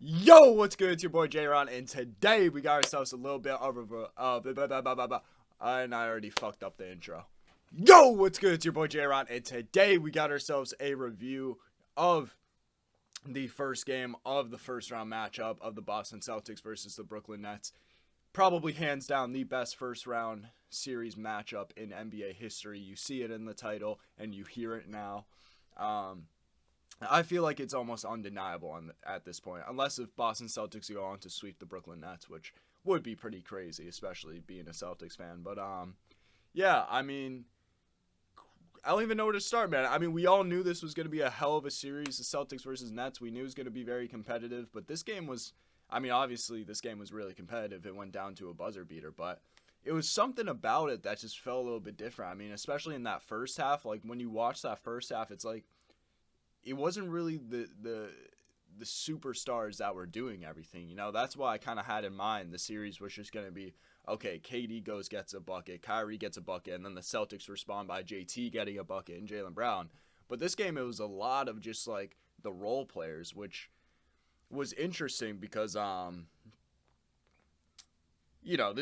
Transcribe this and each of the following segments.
Yo, what's good? It's your boy J-Ron, and today we got ourselves a little bit of and I already fucked up the intro. Yo, what's good? It's your boy J-Ron, and today we got ourselves a review of the first game of the first round matchup of the Boston Celtics versus the Brooklyn Nets. Probably hands down the best first round series matchup in NBA history. You see it in the title, and you hear it now. I feel like it's almost undeniable at this point, unless if Boston Celtics go on to sweep the Brooklyn Nets, which would be pretty crazy, especially being a Celtics fan. But yeah, I mean, I don't even know where to start, man. I mean, we all knew this was going to be a hell of a series, the Celtics versus Nets. We knew it was going to be very competitive, but this game was, I mean, obviously this game was really competitive. It went down to a buzzer beater, but it was something about it that just felt a little bit different. I mean, especially in that first half, like when you watch that first half, it's like, it wasn't really the superstars that were doing everything. You know, that's why I kind of had in mind the series was just going to be, okay, KD gets a bucket, Kyrie gets a bucket, and then the Celtics respond by JT getting a bucket and Jaylen Brown. But this game, it was a lot of just like the role players, which was interesting because you know,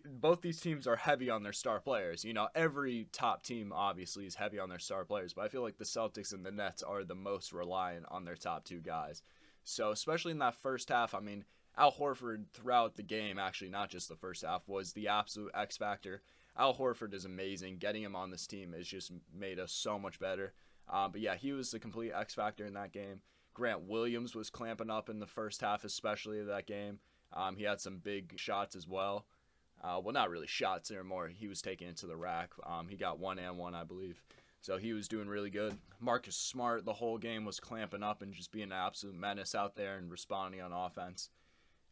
both these teams are heavy on their star players. You know, every top team obviously is heavy on their star players, but I feel like the Celtics and the Nets are the most reliant on their top two guys. So especially in that first half, I mean, Al Horford throughout the game, actually not just the first half, was the absolute X factor. Al Horford is amazing. Getting him on this team has just made us so much better. But yeah, he was the complete X factor in that game. Grant Williams was clamping up in the first half, especially of that game. He had some big shots as well. Well, not really shots anymore. He was taking it to the rack. He got 1 and 1, I believe. So he was doing really good. Marcus Smart, the whole game, was clamping up and just being an absolute menace out there and responding on offense.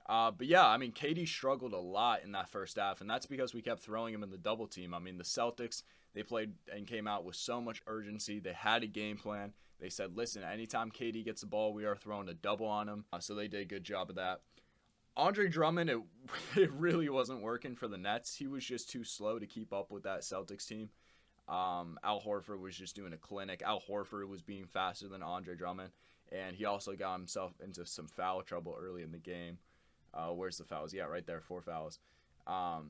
But yeah, I mean, KD struggled a lot in that first half, and that's because we kept throwing him in the double team. I mean, the Celtics, they played and came out with so much urgency. They had a game plan. They said, listen, anytime KD gets the ball, we are throwing a double on him. So they did a good job of that. Andre Drummond, it really wasn't working for the Nets. He was just too slow to keep up with that Celtics team. Al Horford was just doing a clinic. Al Horford was being faster than Andre Drummond, and he also got himself into some foul trouble early in the game. Where's the fouls? Yeah, right there, 4 fouls. A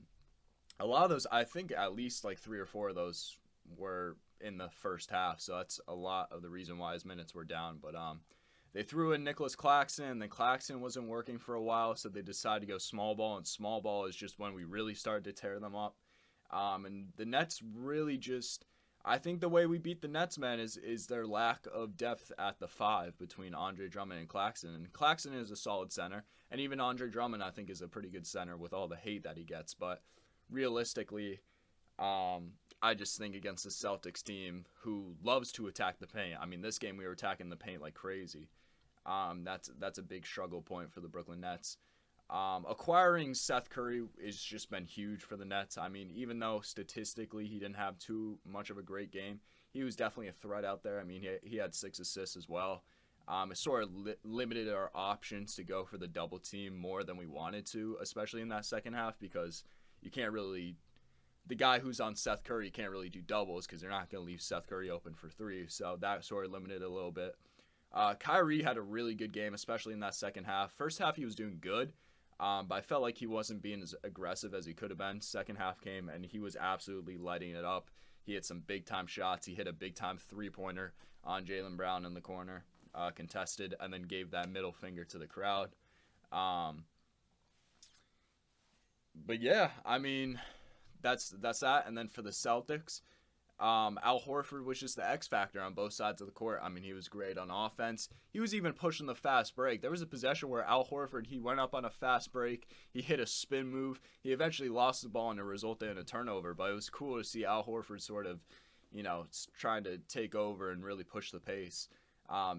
lot of those, I think at least like 3 or 4 of those were in the first half, so that's a lot of the reason why his minutes were down. But they threw in Nicholas Claxton, and then Claxton wasn't working for a while, so they decided to go small ball, and small ball is just when we really started to tear them up. And the Nets really just, I think the way we beat the Nets, man, is their lack of depth at the 5 between Andre Drummond and Claxton. And Claxton is a solid center, and even Andre Drummond, I think, is a pretty good center with all the hate that he gets. But realistically, I just think against the Celtics team who loves to attack the paint. I mean, this game we were attacking the paint like crazy. That's a big struggle point for the Brooklyn Nets. Acquiring Seth Curry has just been huge for the Nets. I mean, even though statistically he didn't have too much of a great game, he was definitely a threat out there. I mean, he had 6 assists as well. It sort of limited our options to go for the double team more than we wanted to, especially in that second half, because you can't really, the guy who's on Seth Curry can't really do doubles because they're not going to leave Seth Curry open for 3. So that sort of limited it a little bit. Kyrie had a really good game, especially in that second half. First half, he was doing good, but I felt like he wasn't being as aggressive as he could have been. Second half came, and he was absolutely lighting it up. He hit some big-time shots. He hit a big-time three-pointer on Jaylen Brown in the corner, contested, and then gave that middle finger to the crowd. But yeah, I mean, that's that. And then for the Celtics, Al Horford was just the X factor on both sides of the court. I mean, he was great on offense. He was even pushing the fast break. There was a possession where Al Horford, he went up on a fast break. He hit a spin move. He eventually lost the ball and it resulted in a turnover. But it was cool to see Al Horford sort of, you know, trying to take over and really push the pace.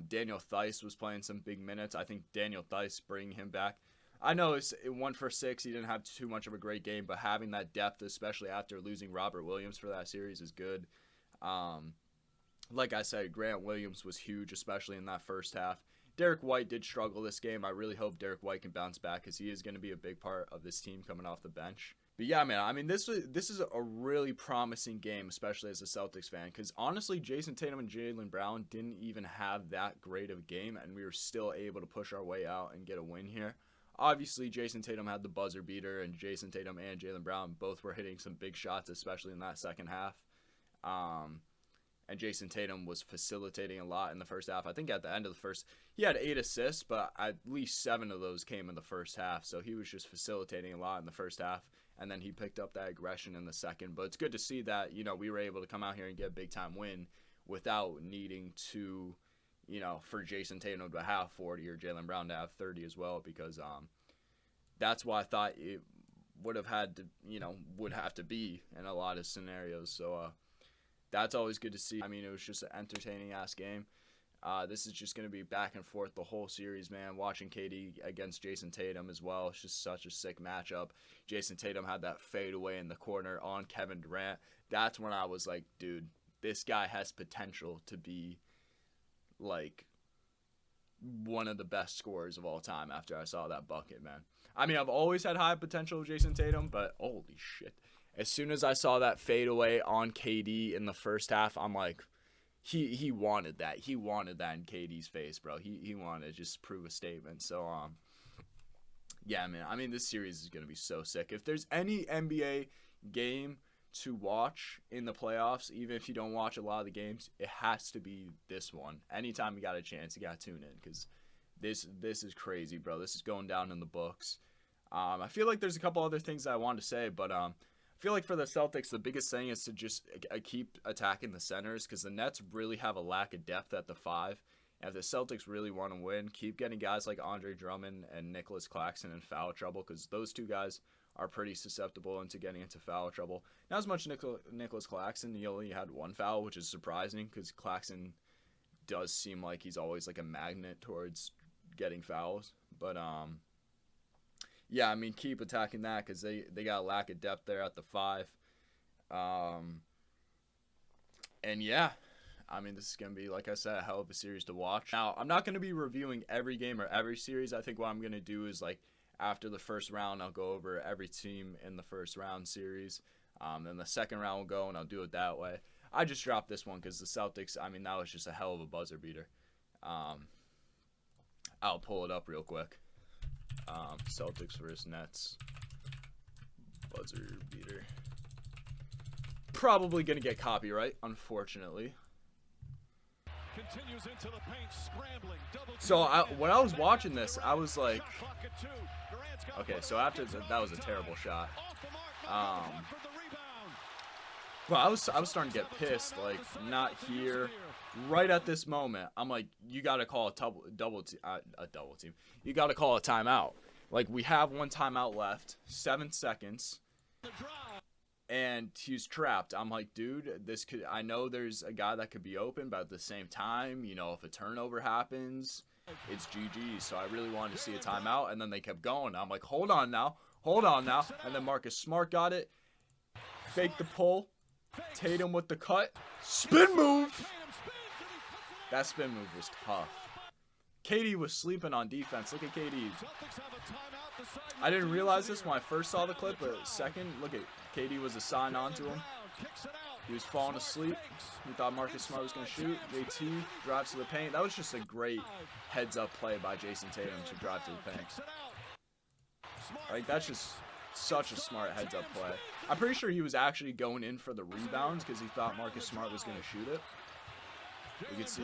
Daniel Theis was playing some big minutes. I think Daniel Theis, bringing him back, I know it's 1 for 6. He didn't have too much of a great game, but having that depth, especially after losing Robert Williams for that series, is good. Like I said, Grant Williams was huge, especially in that first half. Derek White did struggle this game. I really hope Derek White can bounce back because he is going to be a big part of this team coming off the bench. But yeah, man, I mean, this is a really promising game, especially as a Celtics fan, because honestly, Jason Tatum and Jaylen Brown didn't even have that great of a game, and we were still able to push our way out and get a win here. Obviously, Jason Tatum had the buzzer beater, and Jason Tatum and Jaylen Brown both were hitting some big shots, especially in that second half. And Jason Tatum was facilitating a lot in the first half. I think at the end of the first, he had 8 assists, but at least 7 of those came in the first half. So he was just facilitating a lot in the first half, and then he picked up that aggression in the second. But it's good to see that, we were able to come out here and get a big-time win without needing to, for Jason Tatum to have 40 or Jaylen Brown to have 30 as well, because that's why I thought it would have had to, would have to be in a lot of scenarios. So, that's always good to see. I mean, it was just an entertaining-ass game. This is just going to be back and forth the whole series, man. Watching KD against Jason Tatum as well. It's just such a sick matchup. Jason Tatum had that fadeaway in the corner on Kevin Durant. That's when I was like, dude, this guy has potential to be, like, one of the best scorers of all time after I saw that bucket, man. I mean, I've always had high potential with Jason Tatum, but holy shit. As soon as I saw that fadeaway on KD in the first half, I'm like, he wanted that. He wanted that in KD's face, bro. He wanted to just prove a statement. So, yeah, man. I mean, this series is going to be so sick. If there's any NBA game to watch in the playoffs, even if you don't watch a lot of the games, it has to be this one. Anytime you got a chance, you got to tune in, because this is crazy, bro. This is going down in the books. I feel like there's a couple other things that I wanted to say, but I feel like for the Celtics, the biggest thing is to just keep attacking the centers, because the Nets really have a lack of depth at the 5. And if the Celtics really want to win, keep getting guys like Andre Drummond and Nicholas Claxton in foul trouble, because those two guys are pretty susceptible into getting into foul trouble. Not as much Nicholas Claxton. He only had 1 foul, which is surprising, because Claxton does seem like he's always like a magnet towards getting fouls. But yeah, I mean, keep attacking that, because they got a lack of depth there at the 5. And yeah, I mean, this is going to be, like I said, a hell of a series to watch. Now, I'm not going to be reviewing every game or every series. I think what I'm going to do is, like, after the first round, I'll go over every team in the first round series. Then the second round will go, and I'll do it that way. I just dropped this one because the Celtics, I mean, that was just a hell of a buzzer beater. I'll pull it up real quick. Celtics versus Nets. Buzzer beater. Probably going to get copyright, unfortunately. Continues into the paint, scrambling, so when I was watching this, I was like, okay, so after that was a terrible shot. Well, I was starting to get pissed, like, not here. Right at this moment, I'm like, you got to call a double team. You got to call a timeout. Like, we have 1 timeout left, 7 seconds, and he's trapped. I'm like, dude, I know there's a guy that could be open, but at the same time, if a turnover happens, it's GG. So I really wanted to see a timeout, and then they kept going. I'm like, hold on now. And then Marcus Smart got it, faked the pull, Tatum with the cut, spin move. That spin move was tough. KD was sleeping on defense. Look at KD. I didn't realize this when I first saw the clip, but second, look at KD was assigned onto him. He was falling asleep. He thought Marcus Smart was going to shoot. JT drives to the paint. That was just a great heads-up play by Jason Tatum to drive to the paint. Like, that's just such a smart heads-up play. I'm pretty sure he was actually going in for the rebounds because he thought Marcus Smart was going to shoot it. You can see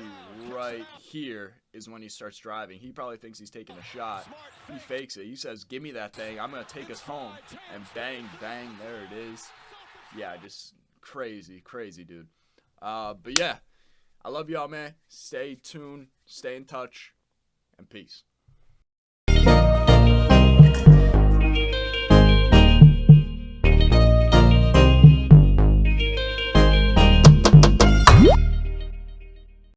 right here is when he starts driving. He probably thinks he's taking a shot. He fakes it. He says, give me that thing. I'm going to take us home. And bang, bang, there it is. Yeah, just crazy, dude. But yeah, I love y'all, man. Stay tuned, stay in touch, and peace.